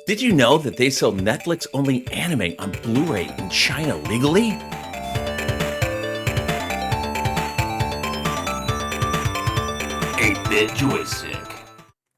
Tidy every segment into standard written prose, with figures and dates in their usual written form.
Did you know that they sell Netflix-only anime on Blu-ray in China legally? Eight-bit joystick.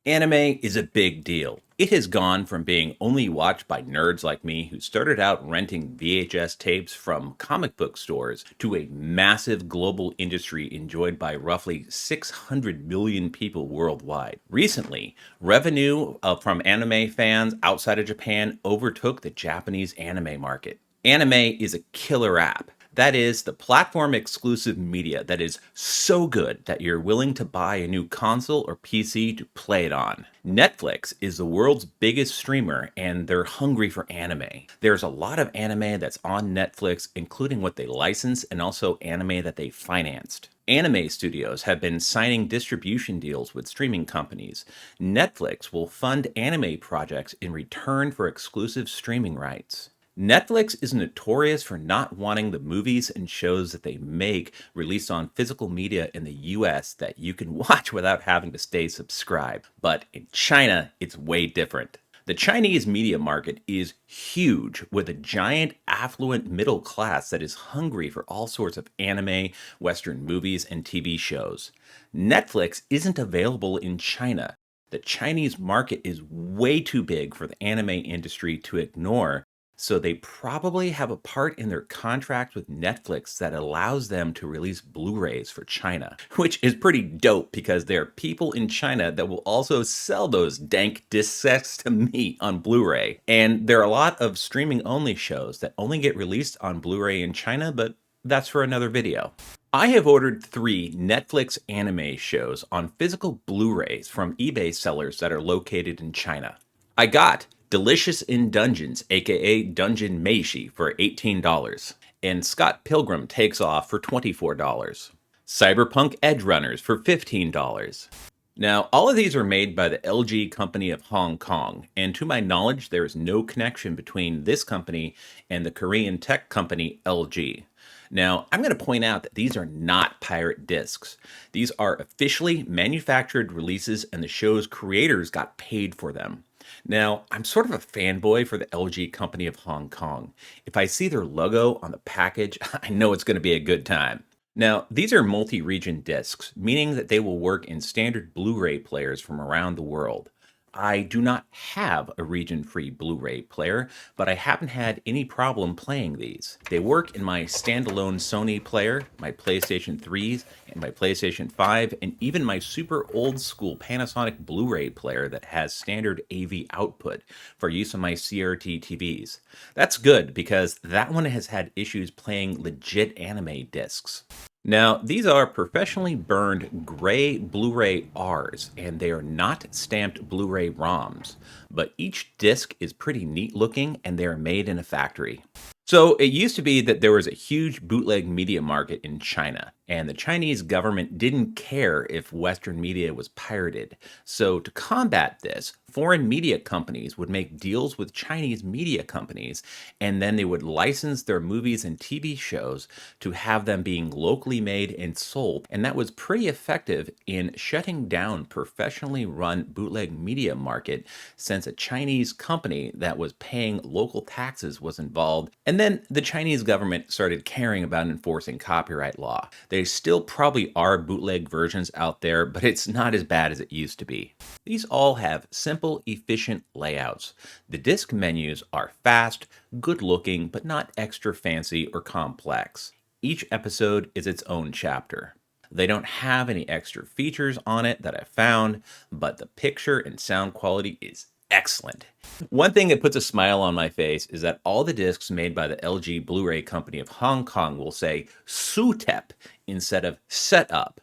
Anime is a big deal. It has gone from being only watched by nerds like me who started out renting VHS tapes from comic book stores to a massive global industry enjoyed by roughly 600 million people worldwide. Recently, revenue from anime fans outside of Japan overtook the Japanese anime market. Anime is a killer app. That is the platform exclusive media that is so good that you're willing to buy a new console or PC to play it on. Netflix is the world's biggest streamer and they're hungry for anime. There's a lot of anime that's on Netflix, including what they license and also anime that they financed. Anime studios have been signing distribution deals with streaming companies. Netflix will fund anime projects in return for exclusive streaming rights. Netflix is notorious for not wanting the movies and shows that they make released on physical media in the US that you can watch without having to stay subscribed. But in China, it's way different. The Chinese media market is huge, with a giant affluent middle class that is hungry for all sorts of anime, Western movies, and TV shows. Netflix isn't available in China. The Chinese market is way too big for the anime industry to ignore, so they probably have a part in their contract with Netflix that allows them to release Blu-rays for China, which is pretty dope because there are people in China that will also sell those dank disc sets to me on Blu-ray. And there are a lot of streaming-only shows that only get released on Blu-ray in China, but that's for another video. I have ordered 3 Netflix anime shows on physical Blu-rays from eBay sellers that are located in China. I got Delicious in Dungeons, aka Dungeon Meshi, for $18, and Scott Pilgrim Takes Off for $24. Cyberpunk Edgerunners for $15. Now, all of these are made by the LG company of Hong Kong, and to my knowledge, there is no connection between this company and the Korean tech company LG. Now, I'm going to point out that these are not pirate discs. These are officially manufactured releases, and the show's creators got paid for them. Now, I'm sort of a fanboy for the LG company of Hong Kong. If I see their logo on the package, I know it's going to be a good time. Now, these are multi-region discs, meaning that they will work in standard Blu-ray players from around the world. I do not have a region-free Blu-ray player, but I haven't had any problem playing these. They work in my standalone Sony player, my PlayStation 3s, and my PlayStation 5, and even my super old-school Panasonic Blu-ray player that has standard AV output for use on my CRT TVs. That's good because that one has had issues playing legit anime discs. Now, these are professionally burned gray Blu-ray Rs, and they are not stamped Blu-ray ROMs, but each disc is pretty neat looking and they are made in a factory. So it used to be that there was a huge bootleg media market in China, and the Chinese government didn't care if Western media was pirated. So to combat this, foreign media companies would make deals with Chinese media companies, and then they would license their movies and TV shows to have them being locally made and sold. And that was pretty effective in shutting down professionally run bootleg media market, since a Chinese company that was paying local taxes was involved. And then the Chinese government started caring about enforcing copyright law. There still probably are bootleg versions out there, but it's not as bad as it used to be. These all have simple, efficient layouts. The disc menus are fast, good looking, but not extra fancy or complex. Each episode is its own chapter. They don't have any extra features on it that I found, but the picture and sound quality is excellent. One thing that puts a smile on my face is that all the discs made by the LG Blu-ray company of Hong Kong will say SUTEP instead of SUTEP.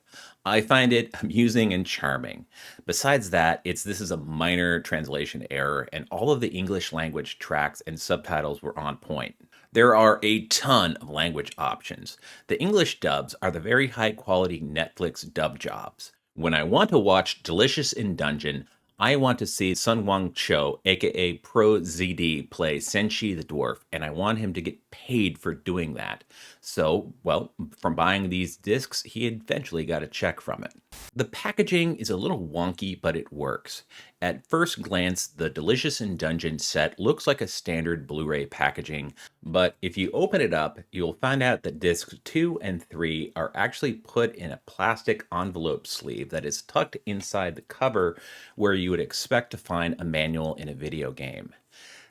I find it amusing and charming. Besides that, this is a minor translation error, and all of the English language tracks and subtitles were on point. There are a ton of language options. The English dubs are the very high quality Netflix dub jobs. When I want to watch Delicious in Dungeon, I want to see Sun Wang Cho, aka Pro ZD, play Senshi the Dwarf, and I want him to get paid for doing that. So, well, from buying these discs, he eventually got a check from it. The packaging is a little wonky, but it works. At first glance, the Delicious in Dungeon set looks like a standard Blu-ray packaging, but if you open it up, you'll find out that discs 2 and 3 are actually put in a plastic envelope sleeve that is tucked inside the cover where you would expect to find a manual in a video game.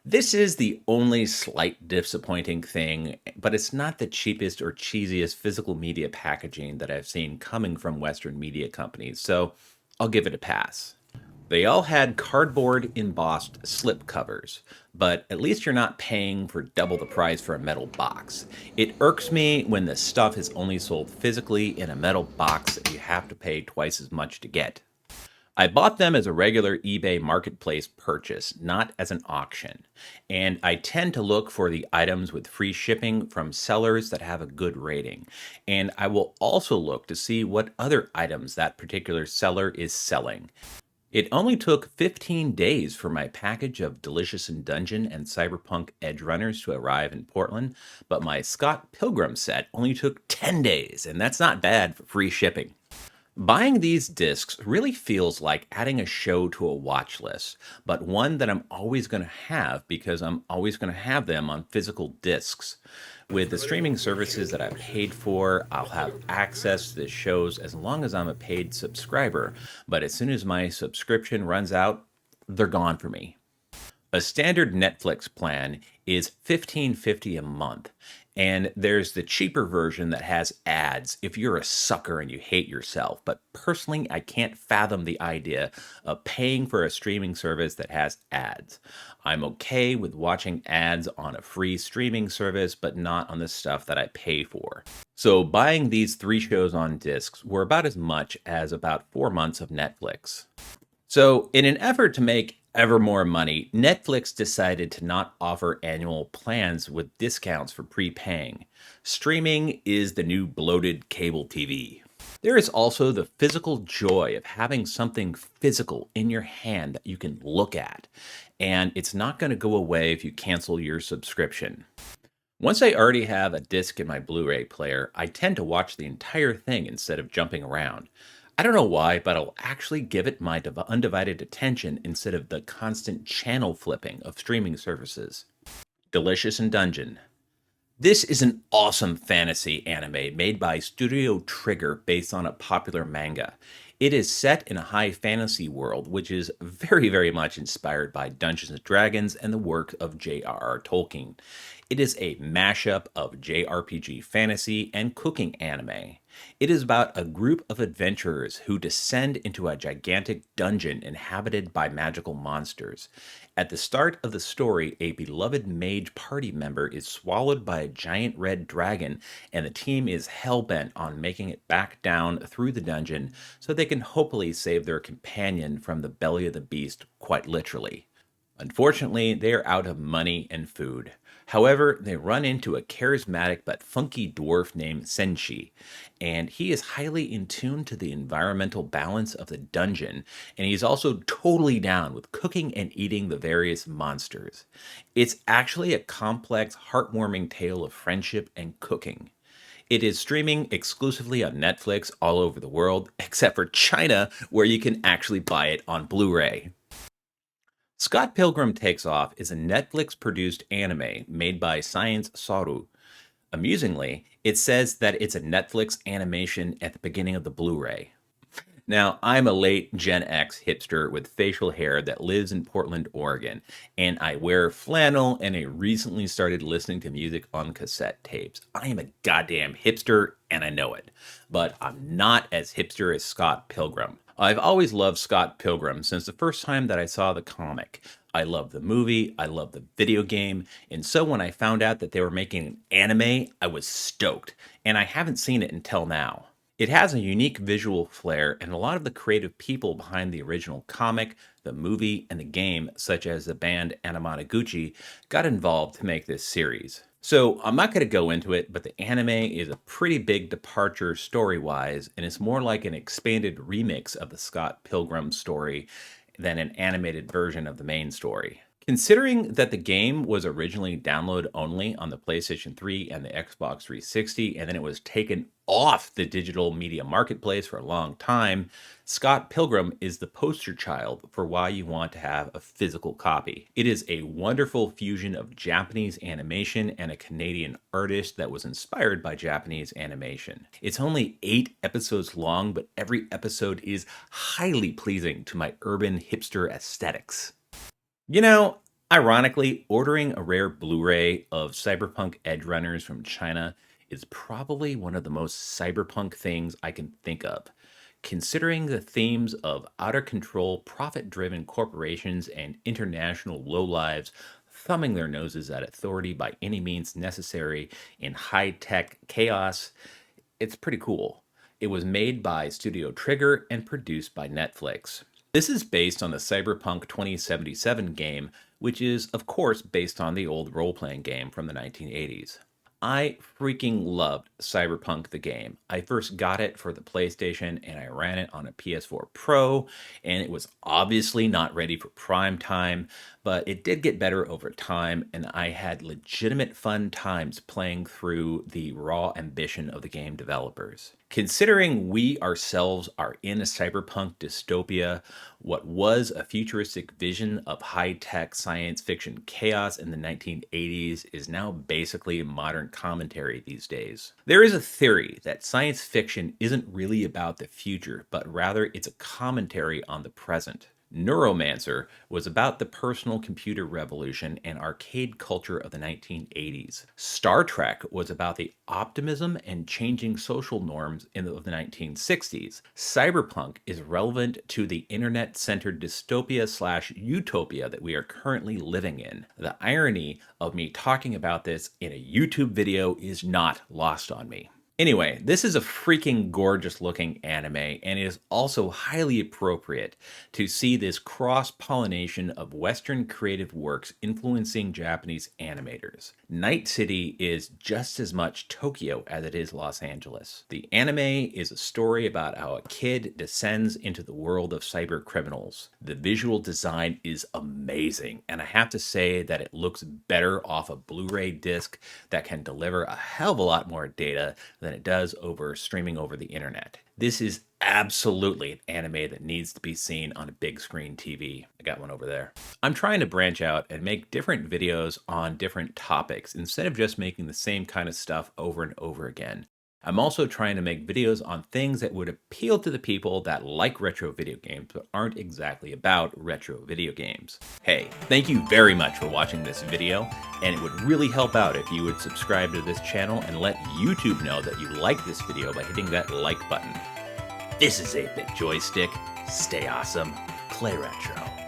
This is the only slight disappointing thing, but it's not the cheapest or cheesiest physical media packaging that I've seen coming from Western media companies, so I'll give it a pass. They all had cardboard embossed slip covers, but at least you're not paying for double the price for a metal box. It irks me when the stuff is only sold physically in a metal box that you have to pay twice as much to get. I bought them as a regular eBay marketplace purchase, not as an auction. And I tend to look for the items with free shipping from sellers that have a good rating. And I will also look to see what other items that particular seller is selling. It only took 15 days for my package of Delicious in Dungeon and Cyberpunk Edgerunners to arrive in Portland, but my Scott Pilgrim set only took 10 days, and that's not bad for free shipping. Buying these discs really feels like adding a show to a watch list, but one that I'm always going to have because I'm always going to have them on physical discs. With the streaming services that I paid for, I'll have access to the shows as long as I'm a paid subscriber, but as soon as my subscription runs out, they're gone for me. A standard Netflix plan is $15.50 a month, and there's the cheaper version that has ads if you're a sucker and you hate yourself. But personally, I can't fathom the idea of paying for a streaming service that has ads. I'm okay with watching ads on a free streaming service, but not on the stuff that I pay for. So buying these 3 shows on discs were about as much as about 4 months of Netflix. So, in an effort to make ever more money, Netflix decided to not offer annual plans with discounts for prepaying. Streaming is the new bloated cable TV. There is also the physical joy of having something physical in your hand that you can look at, and it's not going to go away if you cancel your subscription. Once I already have a disc in my Blu-ray player, I tend to watch the entire thing instead of jumping around. I don't know why, but I'll actually give it my undivided attention instead of the constant channel flipping of streaming services. Delicious in Dungeon. This is an awesome fantasy anime made by Studio Trigger based on a popular manga. It is set in a high fantasy world, which is very, very much inspired by Dungeons and Dragons and the work of J.R.R. Tolkien. It is a mashup of JRPG fantasy and cooking anime. It is about a group of adventurers who descend into a gigantic dungeon inhabited by magical monsters. At the start of the story, a beloved mage party member is swallowed by a giant red dragon, and the team is hell-bent on making it back down through the dungeon so they can hopefully save their companion from the belly of the beast, quite literally. Unfortunately, they are out of money and food. However, they run into a charismatic but funky dwarf named Senshi, and he is highly in tune to the environmental balance of the dungeon, and he's also totally down with cooking and eating the various monsters. It's actually a complex, heartwarming tale of friendship and cooking. It is streaming exclusively on Netflix all over the world, except for China, where you can actually buy it on Blu-ray. Scott Pilgrim Takes Off is a Netflix-produced anime made by Science Saru. Amusingly, it says that it's a Netflix animation at the beginning of the Blu-ray. Now, I'm a late Gen X hipster with facial hair that lives in Portland, Oregon, and I wear flannel and I recently started listening to music on cassette tapes. I am a goddamn hipster, and I know it. But I'm not as hipster as Scott Pilgrim. I've always loved Scott Pilgrim since the first time that I saw the comic. I love the movie, I love the video game, and so when I found out that they were making an anime, I was stoked, and I haven't seen it until now. It has a unique visual flair, and a lot of the creative people behind the original comic, the movie, and the game, such as the band Anamanaguchi, got involved to make this series. So I'm not going to go into it, but the anime is a pretty big departure story-wise, and it's more like an expanded remix of the Scott Pilgrim story than an animated version of the main story. Considering that the game was originally download only on the PlayStation 3 and the Xbox 360, and then it was taken off the digital media marketplace for a long time, Scott Pilgrim is the poster child for why you want to have a physical copy. It is a wonderful fusion of Japanese animation and a Canadian artist that was inspired by Japanese animation. It's only 8 episodes long, but every episode is highly pleasing to my urban hipster aesthetics. You know, ironically, ordering a rare Blu-ray of Cyberpunk Edgerunners from China is probably one of the most cyberpunk things I can think of. Considering the themes of out of control, profit-driven corporations and international lowlives thumbing their noses at authority by any means necessary in high-tech chaos, it's pretty cool. It was made by Studio Trigger and produced by Netflix. This is based on the Cyberpunk 2077 game, which is, of course, based on the old role-playing game from the 1980s. I freaking loved Cyberpunk the game. I first got it for the PlayStation and I ran it on a PS4 Pro, and it was obviously not ready for prime time, but it did get better over time, and I had legitimate fun times playing through the raw ambition of the game developers. Considering we ourselves are in a cyberpunk dystopia, what was a futuristic vision of high-tech science fiction chaos in the 1980s is now basically modern commentary these days. There is a theory that science fiction isn't really about the future, but rather it's a commentary on the present. Neuromancer was about the personal computer revolution and arcade culture of the 1980s. Star Trek was about the optimism and changing social norms of the 1960s. Cyberpunk is relevant to the internet-centered dystopia/utopia that we are currently living in. The irony of me talking about this in a YouTube video is not lost on me. Anyway, this is a freaking gorgeous looking anime, and it is also highly appropriate to see this cross-pollination of Western creative works influencing Japanese animators. Night City is just as much Tokyo as it is Los Angeles. The anime is a story about how a kid descends into the world of cyber criminals. The visual design is amazing, and I have to say that it looks better off a Blu-ray disc that can deliver a hell of a lot more data than it does over streaming over the internet. This is absolutely an anime that needs to be seen on a big screen TV. I got one over there. I'm trying to branch out and make different videos on different topics instead of just making the same kind of stuff over and over again. I'm also trying to make videos on things that would appeal to the people that like retro video games but aren't exactly about retro video games. Hey, thank you very much for watching this video, and it would really help out if you would subscribe to this channel and let YouTube know that you like this video by hitting that like button. This is 8-Bit Joystick. Stay awesome. Play retro.